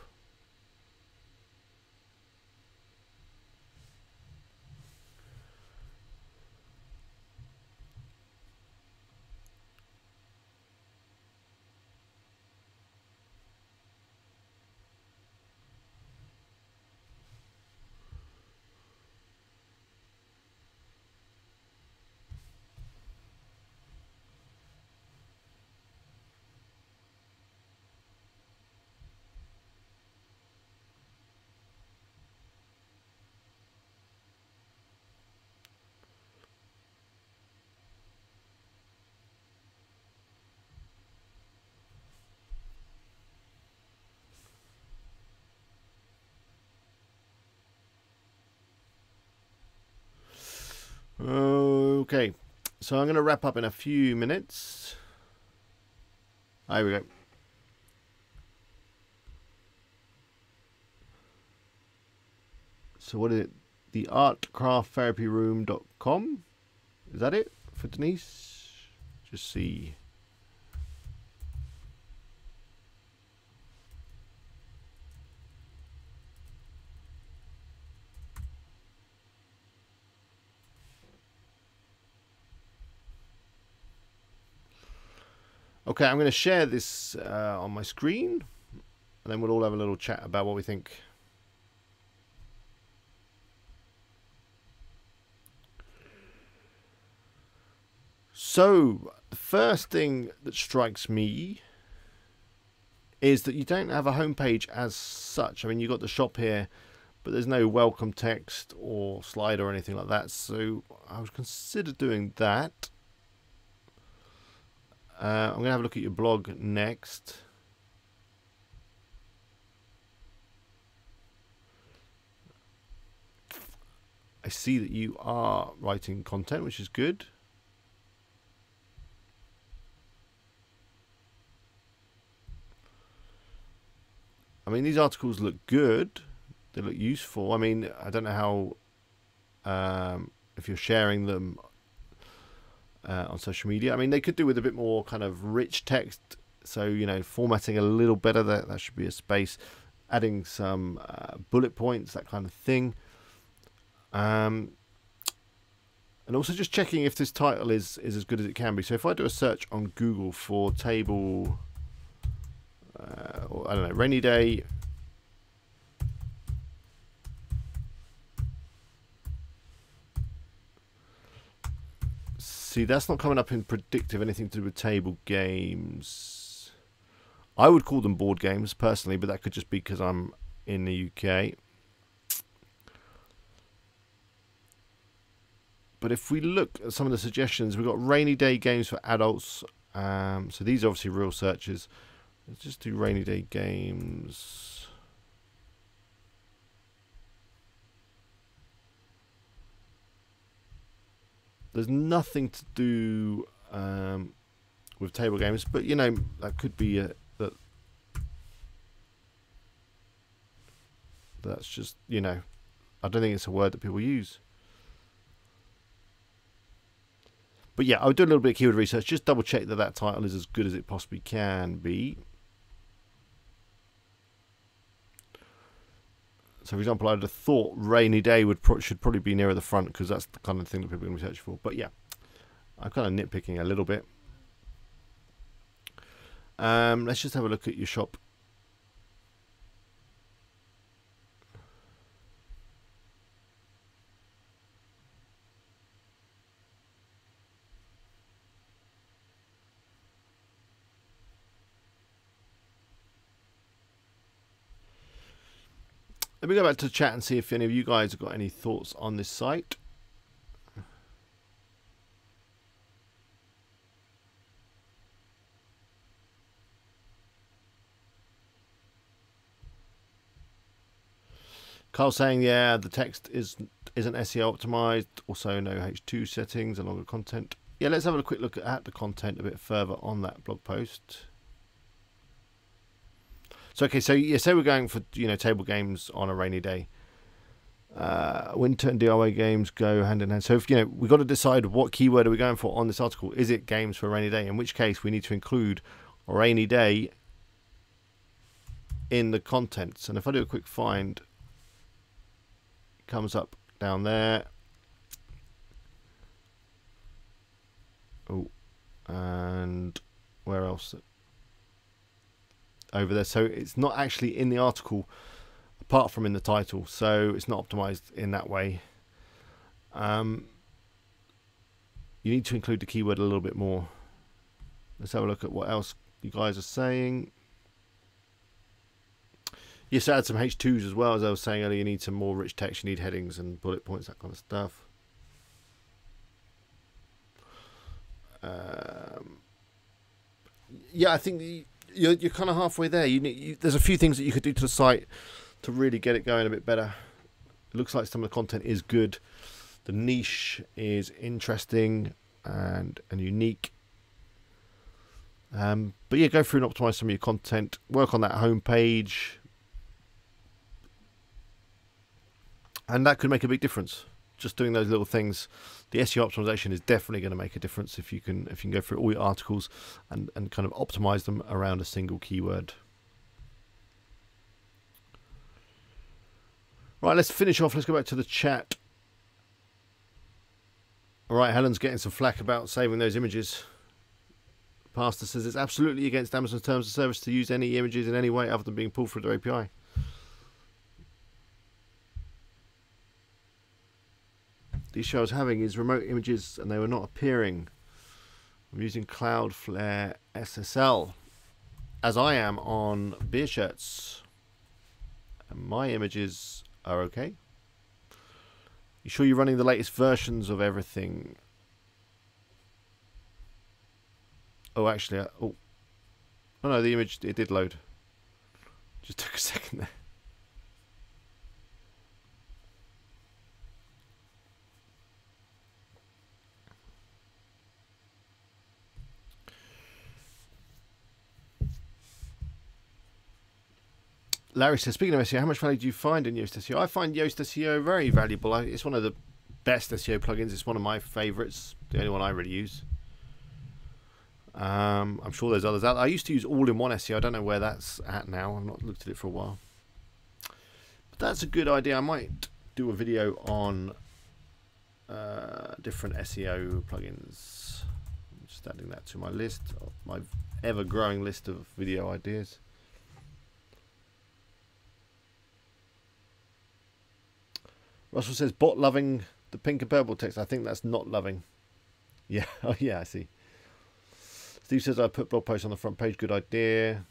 Okay, so I'm going to wrap up in a few minutes. There we go. So what is it? theartcrafttherapyroom.com. Is that it for Denise? Just see. Okay, I'm going to share this on my screen, and then we'll all have a little chat about what we think. So, the first thing that strikes me is that you don't have a homepage as such. I mean, you've got the shop here, but there's no welcome text or slide or anything like that. So, I would consider doing that. I'm going to have a look at your blog next. I see that you are writing content, which is good. I mean, these articles look good. They look useful. I mean, I don't know how, if you're sharing them on social media. I mean, they could do with a bit more kind of rich text. So, you know, formatting a little better. That should be a space. Adding some bullet points, that kind of thing. And also just checking if this title is as good as it can be. So if I do a search on Google for table, or, I don't know, rainy day. See, that's not coming up in predictive, anything to do with table games. I would call them board games personally, but that could just be because I'm in the UK. But but if we look at some of the suggestions, we've got rainy day games for adults. So these are obviously real searches. Let's just do rainy day games. There's nothing to do with table games, but you know, that could be that's just, you know, I don't think it's a word that people use. But yeah, I would do a little bit of keyword research, just double check that that title is as good as it possibly can be. So, for example, I'd have thought rainy day should probably be nearer the front because that's the kind of thing that people are going to be searching for. But yeah, I'm kind of nitpicking a little bit. Let's just have a look at your shop. Let me go back to the chat and see if any of you guys have got any thoughts on this site. Carl saying, yeah, the text isn't SEO optimized. Also, no H2 settings and longer content. Yeah, let's have a quick look at the content a bit further on that blog post. So, okay, so yeah, say we're going for, you know, table games on a rainy day. Winter and DIY games go hand in hand. So, if, you know, we've got to decide what keyword are we going for on this article. Is it games for a rainy day? In which case, we need to include a rainy day in the contents. And if I do a quick find, it comes up down there. Oh, and where else? Over there. So it's not actually in the article apart from in the title, so it's not optimized in that way. You need to include the keyword a little bit more. Let's have a look at what else you guys are saying. Yes, add some H2s as well. As I was saying earlier, you need some more rich text, you need headings and bullet points, that kind of stuff. Yeah, I think you're kind of halfway there. There's a few things that you could do to the site to really get it going a bit better. It looks like some of the content is good. The niche is interesting and unique. But yeah, go through and optimize some of your content. Work on that home page, and that could make a big difference. Just doing those little things. The SEO optimization is definitely going to make a difference if you can go through all your articles and kind of optimize them around a single keyword. Right, let's finish off. Let's go back to the chat. All right, Helen's getting some flack about saving those images. Pastor says it's absolutely against Amazon's terms of service to use any images in any way other than being pulled through their API. The issue I was having is remote images and they were not appearing. I'm using Cloudflare SSL as I am on beer shirts, and my images are okay. You sure you're running the latest versions of everything? Oh, actually, oh no, the image, it did load. Just took a second there. Larry says, speaking of SEO, how much value do you find in Yoast SEO? I find Yoast SEO very valuable. It's one of the best SEO plugins. It's one of my favorites. The only one I really use. I'm sure there's others out there. I used to use all-in-one SEO. I don't know where that's at now. I've not looked at it for a while. But that's a good idea. I might do a video on different SEO plugins. I'm just adding that to my list, my ever-growing list of video ideas. Russell says, bot loving the pink and purple text. I think that's not loving. Yeah, oh yeah, I see. Steve says, I put blog posts on the front page. Good idea.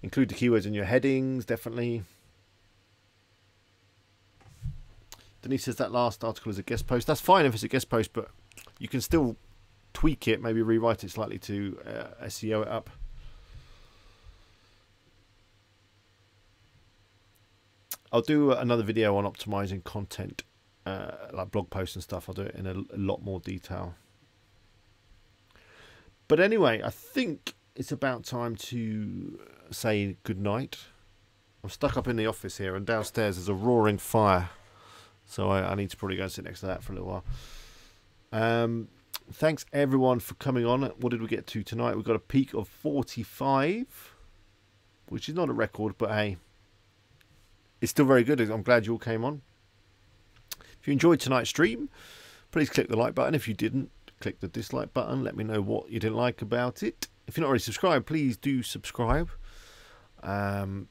Include the keywords in your headings, definitely. Denise says that last article is a guest post. That's fine if it's a guest post, but you can still tweak it, maybe rewrite it slightly to SEO it up. I'll do another video on optimizing content, like blog posts and stuff. I'll do it in a lot more detail. But anyway, I think it's about time to say goodnight. I'm stuck up in the office here, and downstairs there's a roaring fire. So I need to probably go and sit next to that for a little while. Thanks everyone for coming on. What did we get to tonight? We got a peak of 45, which is not a record, but hey, it's still very good. I'm glad you all came on. If you enjoyed tonight's stream, please click the like button. If you didn't, click the dislike button. Let me know what you didn't like about it. If you're not already subscribed, please do subscribe. Then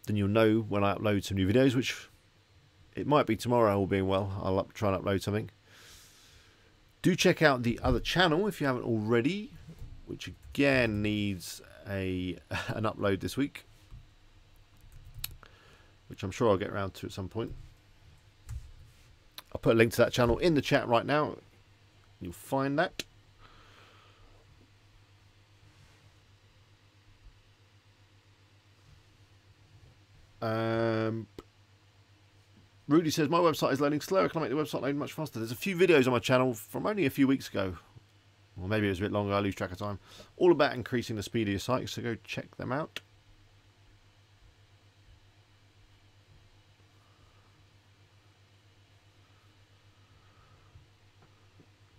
you'll know when I upload some new videos, which it might be tomorrow, all being well. I'll try and upload something. Do check out the other channel if you haven't already, which again needs an upload this week, which I'm sure I'll get around to at some point. I'll put a link to that channel in the chat right now. You'll find that. Rudy says, my website is loading slower. Can I make the website load much faster? There's a few videos on my channel from only a few weeks ago. Or maybe it was a bit longer. I lose track of time. All about increasing the speed of your site. So go check them out.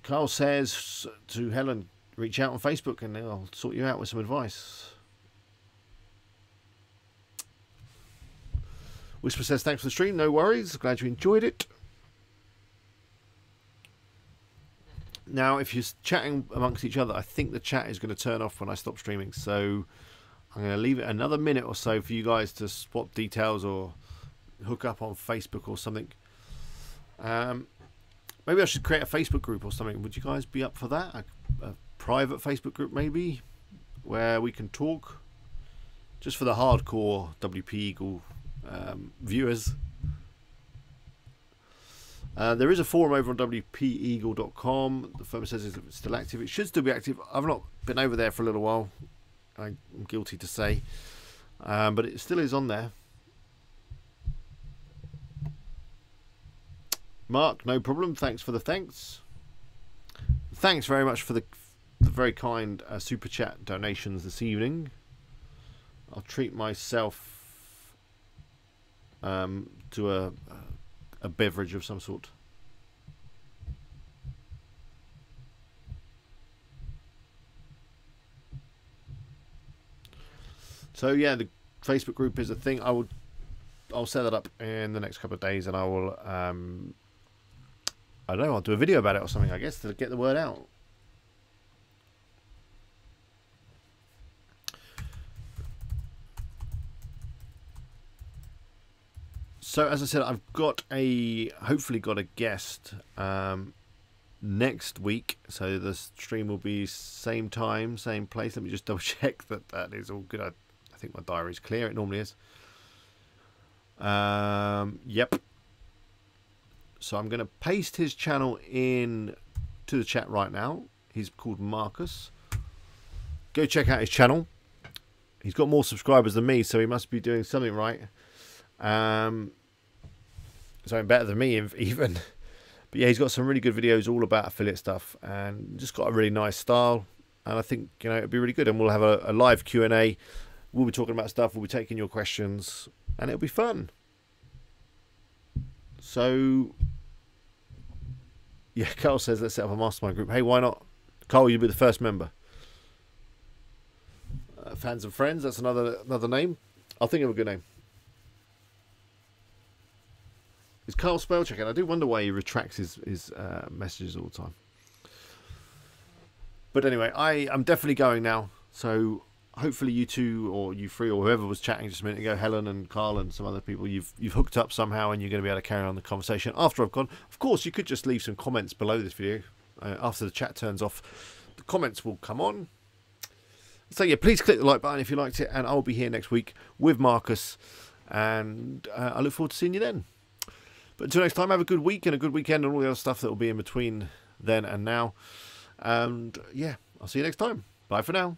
Carl says to Helen, reach out on Facebook and they'll sort you out with some advice. Whisper says, thanks for the stream. No worries. Glad you enjoyed it. Now, if you're chatting amongst each other, I think the chat is going to turn off when I stop streaming. So I'm going to leave it another minute or so for you guys to swap details or hook up on Facebook or something. Maybe I should create a Facebook group or something. Would you guys be up for that? A private Facebook group maybe, where we can talk? Just for the hardcore WP Eagle viewers. There is a forum over on WPEagle.com. The firm says it's still active. It should still be active. I've not been over there for a little while. I'm guilty to say. But it still is on there. Mark, no problem. Thanks for the thanks. Thanks very much for the very kind super chat donations this evening. I'll treat myself to a beverage of some sort. So yeah, the Facebook group is a thing. I'll set that up in the next couple of days, and I will I don't know, I'll do a video about it or something, I guess, to get the word out. So as I said, I've hopefully got a guest next week. So the stream will be same time, same place. Let me just double check that is all good. I think my diary's clear. It normally is. Yep. So I'm going to paste his channel in to the chat right now. He's called Marcus. Go check out his channel. He's got more subscribers than me, so he must be doing something right. Something better than me even. But yeah, he's got some really good videos all about affiliate stuff, and just got a really nice style. And I think, you know, it'll be really good. And we'll have a live Q&A. We'll be talking about stuff. We'll be taking your questions, and it'll be fun. So yeah, Carl says let's set up a mastermind group. Hey, why not? Carl, you'll be the first member. Fans and Friends, that's another name. I'll think of a good name. Is Carl spell checking? I do wonder why he retracts his messages all the time. But anyway, I'm definitely going now. So hopefully you two, or you three, or whoever was chatting just a minute ago, Helen and Carl and some other people, you've hooked up somehow, and you're going to be able to carry on the conversation after I've gone. Of course, you could just leave some comments below this video. After the chat turns off, the comments will come on. So yeah, please click the like button if you liked it, and I'll be here next week with Marcus, and I look forward to seeing you then. But until next time, have a good week and a good weekend and all the other stuff that will be in between then and now. And yeah, I'll see you next time. Bye for now.